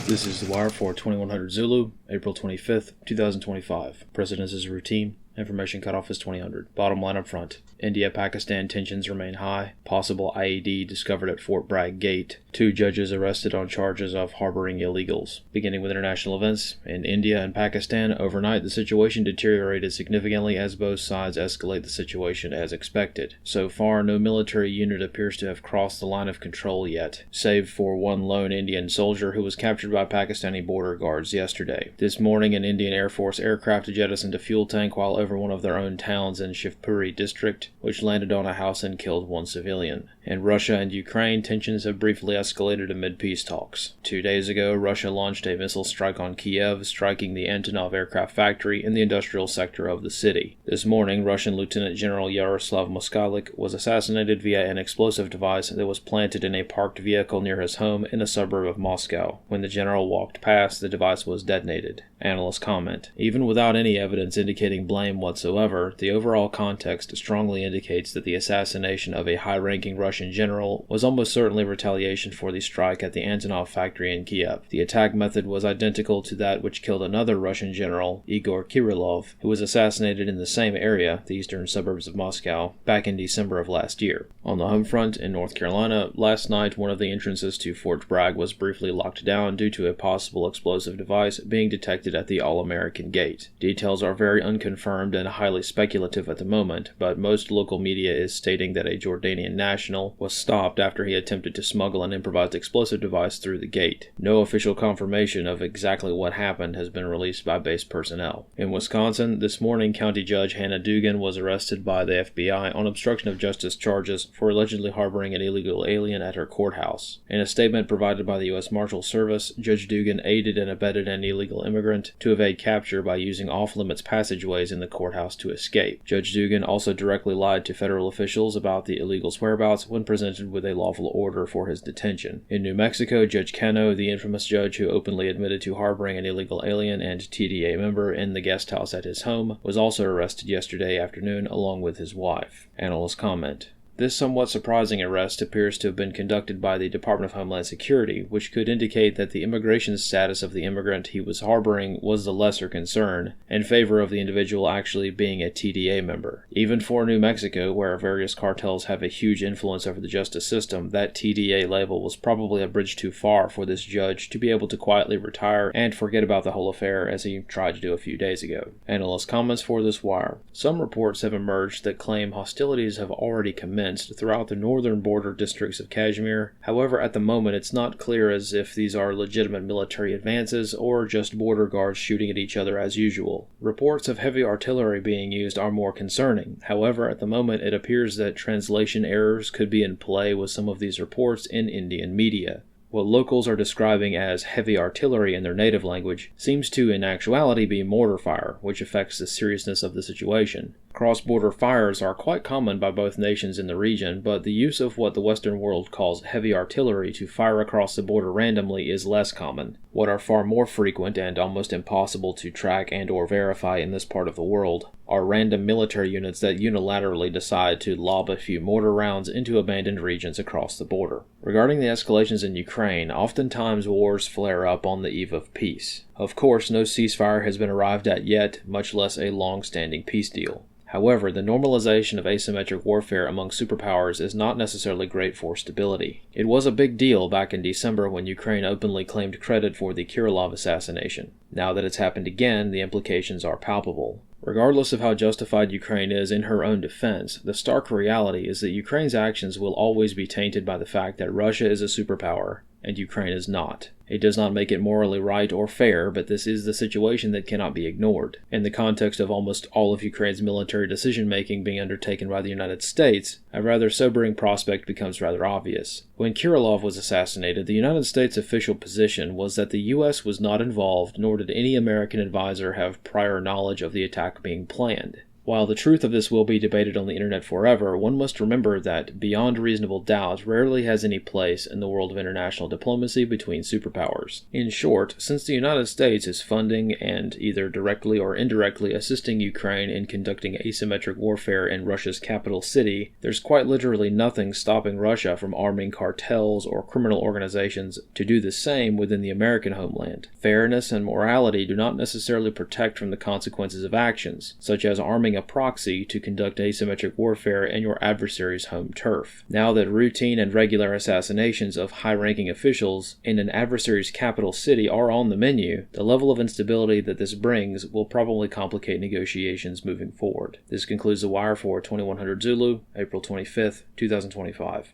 This is The Wire for 2100 Zulu, April 25th, 2025. Precedence is routine. Information cutoff is 2000. Bottom line up front. India-Pakistan tensions remain high. Possible IED discovered at Fort Bragg Gate. 2 judges arrested on charges of harboring illegals. Beginning with international events. In India and Pakistan, overnight the situation deteriorated significantly as both sides escalate the situation as expected. So far, no military unit appears to have crossed the line of control yet, save for one lone Indian soldier who was captured by Pakistani border guards yesterday. This morning, an Indian Air Force aircraft jettisoned a fuel tank while over one of their own towns in Shivpuri district, which landed on a house and killed one civilian. In Russia and Ukraine, tensions have briefly escalated amid peace talks. 2 days ago, Russia launched a missile strike on Kiev, striking the Antonov aircraft factory in the industrial sector of the city. This morning, Russian Lieutenant General Yaroslav Moskalik was assassinated via an explosive device that was planted in a parked vehicle near his home in a suburb of Moscow. When the general walked past, the device was detonated. Analysts comment. Even without any evidence indicating blame whatsoever, the overall context strongly indicates that the assassination of a high-ranking Russian general was almost certainly retaliation for the strike at the Antonov factory in Kiev. The attack method was identical to that which killed another Russian general, Igor Kirillov, who was assassinated in the same area, the eastern suburbs of Moscow, back in December of last year. On the home front, in North Carolina, last night one of the entrances to Fort Bragg was briefly locked down due to a possible explosive device being detected at the All-American Gate. Details are very unconfirmed and highly speculative at the moment, but most local media is stating that a Jordanian national was stopped after he attempted to smuggle an improvised explosive device through the gate. No official confirmation of exactly what happened has been released by base personnel. In Wisconsin, this morning, County Judge Hannah Dugan was arrested by the FBI on obstruction of justice charges for allegedly harboring an illegal alien at her courthouse. In a statement provided by the U.S. Marshal Service, Judge Dugan aided and abetted an illegal immigrant to evade capture by using off-limits passageways in the courthouse to escape. Judge Dugan also directly lied to federal officials about the illegal's whereabouts when presented with a lawful order for his detention. In New Mexico, Judge Cano, the infamous judge who openly admitted to harboring an illegal alien and TDA member in the guest house at his home, was also arrested yesterday afternoon along with his wife. Analysts comment. This somewhat surprising arrest appears to have been conducted by the Department of Homeland Security, which could indicate that the immigration status of the immigrant he was harboring was the lesser concern, in favor of the individual actually being a TDA member. Even for New Mexico, where various cartels have a huge influence over the justice system, that TDA label was probably a bridge too far for this judge to be able to quietly retire and forget about the whole affair as he tried to do a few days ago. Analyst comments for this wire. Some reports have emerged that claim hostilities have already commenced throughout the northern border districts of Kashmir. However, at the moment it's not clear as if these are legitimate military advances or just border guards shooting at each other as usual. Reports of heavy artillery being used are more concerning. However, at the moment it appears that translation errors could be in play with some of these reports in Indian media. What locals are describing as heavy artillery in their native language seems to in actuality be mortar fire, which affects the seriousness of the situation. Cross-border fires are quite common by both nations in the region, but the use of what the Western world calls heavy artillery to fire across the border randomly is less common. What are far more frequent and almost impossible to track and or verify in this part of the world are random military units that unilaterally decide to lob a few mortar rounds into abandoned regions across the border. Regarding the escalations in Ukraine, oftentimes wars flare up on the eve of peace. Of course, no ceasefire has been arrived at yet, much less a long-standing peace deal. However, the normalization of asymmetric warfare among superpowers is not necessarily great for stability. It was a big deal back in December when Ukraine openly claimed credit for the Kirillov assassination. Now that it's happened again, the implications are palpable. Regardless of how justified Ukraine is in her own defense, the stark reality is that Ukraine's actions will always be tainted by the fact that Russia is a superpower, and Ukraine is not. It does not make it morally right or fair, but this is the situation that cannot be ignored. In the context of almost all of Ukraine's military decision-making being undertaken by the United States, a rather sobering prospect becomes rather obvious. When Kirillov was assassinated, the United States' official position was that the U.S. was not involved, nor did any American advisor have prior knowledge of the attack being planned. While the truth of this will be debated on the internet forever, one must remember that beyond reasonable doubt rarely has any place in the world of international diplomacy between superpowers. In short, since the United States is funding and either directly or indirectly assisting Ukraine in conducting asymmetric warfare in Russia's capital city, there's quite literally nothing stopping Russia from arming cartels or criminal organizations to do the same within the American homeland. Fairness and morality do not necessarily protect from the consequences of actions, such as arming a proxy to conduct asymmetric warfare in your adversary's home turf. Now that routine and regular assassinations of high-ranking officials in an adversary's capital city are on the menu, the level of instability that this brings will probably complicate negotiations moving forward. This concludes The Wire for 2100 Zulu, April 25th, 2025.